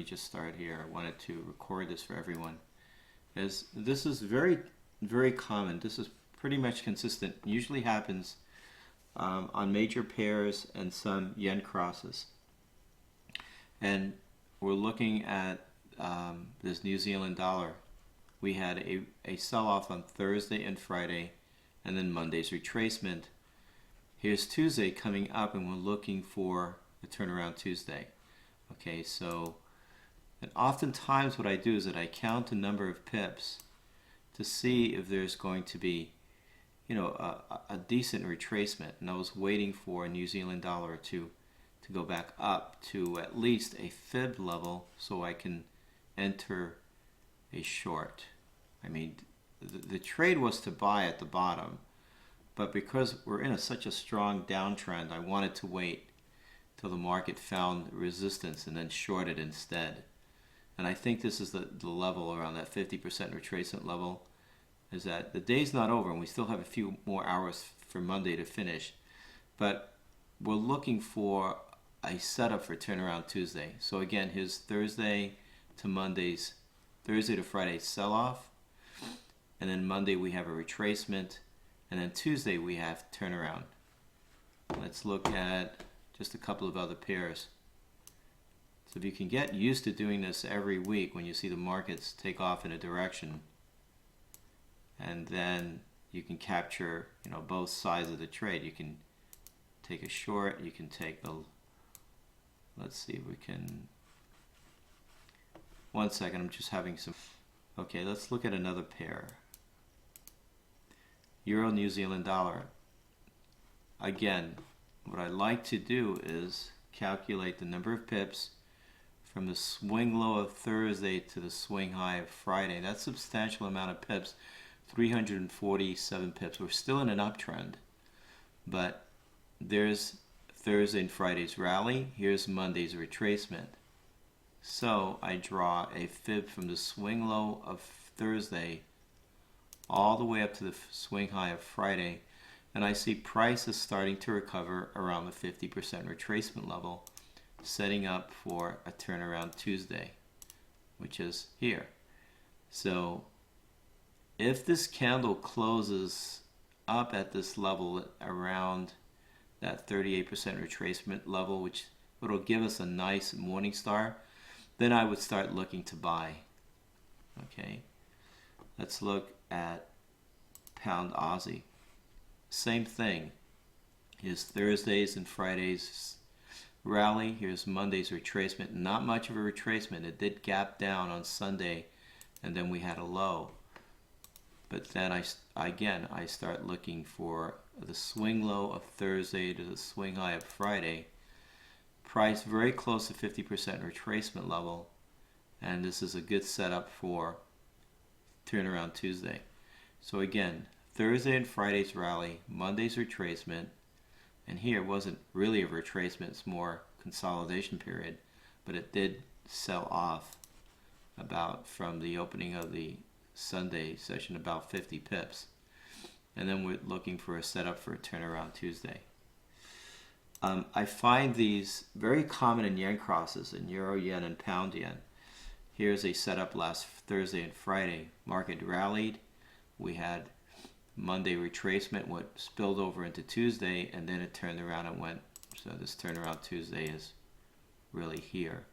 me just start here. I wanted to record this for everyone. As this is very, very common. This is pretty much consistent. Usually happens on major pairs and some yen crosses. And we're looking at this New Zealand dollar. We had a sell-off on Thursday and Friday, and then Monday's retracement. Here's Tuesday coming up, and we're looking for a turnaround Tuesday. Okay, so and oftentimes what I do is that I count the number of pips to see if there's going to be, a decent retracement. And I was waiting for a New Zealand dollar to go back up to at least a fib level so I can enter a short. I mean, the trade was to buy at the bottom, but because we're in such a strong downtrend, I wanted to wait till the market found resistance and then short it instead. And I think this is the level around that 50% retracement level, is that the day's not over and we still have a few more hours for Monday to finish. But we're looking for a setup for turnaround Tuesday. So again, here's Thursday to Friday sell-off. And then Monday we have a retracement. And then Tuesday we have turnaround. Let's look at just a couple of other pairs. So if you can get used to doing this every week when you see the markets take off in a direction, and then you can capture both sides of the trade. You can take a short, you can take the, let's see if we can, one second, I'm just having some, okay, let's look at another pair. Euro New Zealand dollar. Again, what I like to do is calculate the number of pips from the swing low of Thursday to the swing high of Friday. That's a substantial amount of pips, 347 pips. We're still in an uptrend, but there's Thursday and Friday's rally. Here's Monday's retracement. So I draw a fib from the swing low of Thursday all the way up to the swing high of Friday, and I see price is starting to recover around the 50% retracement level, setting up for a turnaround Tuesday, which is here. So if this candle closes up at this level around that 38% retracement level, which will give us a nice morning star, then I would start looking to buy. Okay, let's look at pound Aussie. Same thing. Here's Thursdays and Fridays rally. Here's Monday's retracement. Not much of a retracement. It did gap down on Sunday, and then we had a low. But then I start looking for the swing low of Thursday to the swing high of Friday. Price very close to 50% retracement level, and this is a good setup for turnaround Tuesday. So again, Thursday and Friday's rally, Monday's retracement, and here it wasn't really a retracement, it's more consolidation period, but it did sell off about from the opening of the Sunday session about 50 pips. And then we're looking for a setup for a turnaround Tuesday. I find these very common in yen crosses, in euro yen and pound yen. Here's a setup last Thursday and Friday. Market rallied. We had Monday retracement, what spilled over into Tuesday, and then it turned around and went. So this turnaround Tuesday is really here.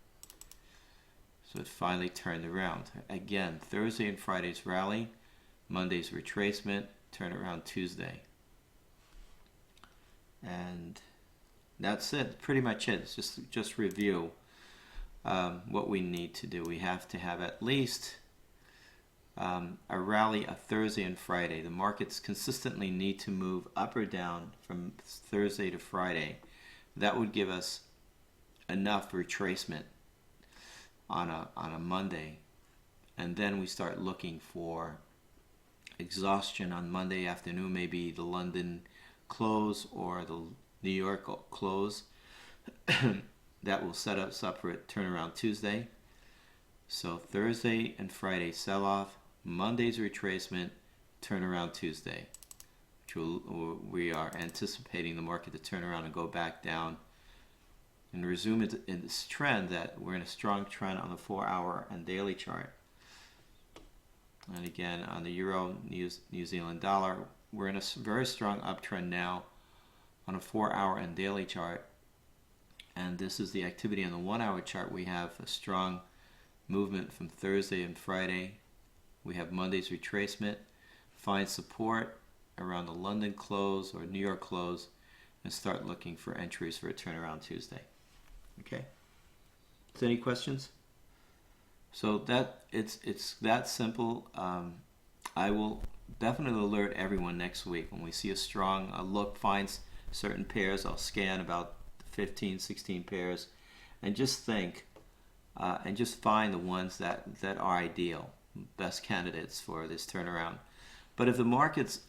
So it finally turned around. Again, Thursday and Friday's rally, Monday's retracement, turnaround Tuesday. And that's it, pretty much it. It's just review what we need to do. We have to have at least a rally a Thursday and Friday. The markets consistently need to move up or down from Thursday to Friday. That would give us enough retracement on a Monday, and then we start looking for exhaustion on Monday afternoon, maybe the London close or the New York close. That will set us up for a turnaround Tuesday. So Thursday and Friday sell-off, Monday's retracement, turnaround Tuesday. We are anticipating the market to turn around and go back down and resume it in this trend that we're in a strong trend on the 4-hour and daily chart. And again, on the Euro, New Zealand dollar, we're in a very strong uptrend now on a 4-hour and daily chart. And this is the activity on the 1-hour chart. We have a strong movement from Thursday and Friday. We have Monday's retracement, find support around the London close or New York close, and start looking for entries for a turnaround Tuesday. Okay. So any questions? So that it's that simple. I will definitely alert everyone next week when we see a strong look, finds certain pairs. I'll scan about 15, 16 pairs, and just think, and just find the ones that are ideal, best candidates for this turnaround. But if the markets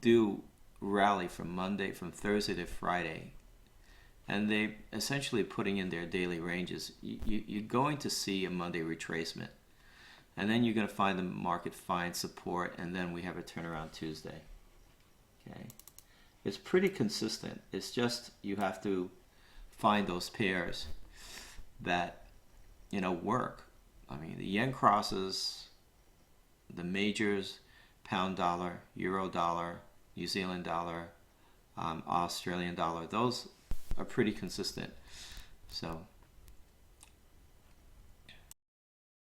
do rally from Thursday to Friday, and they essentially putting in their daily ranges, you're going to see a Monday retracement. And then you're going to find the market find support, and then we have a turnaround Tuesday. Okay, it's pretty consistent. It's just you have to find those pairs that work. I mean, the yen crosses, the majors, pound dollar, euro dollar, New Zealand dollar, Australian dollar. Those are pretty consistent. So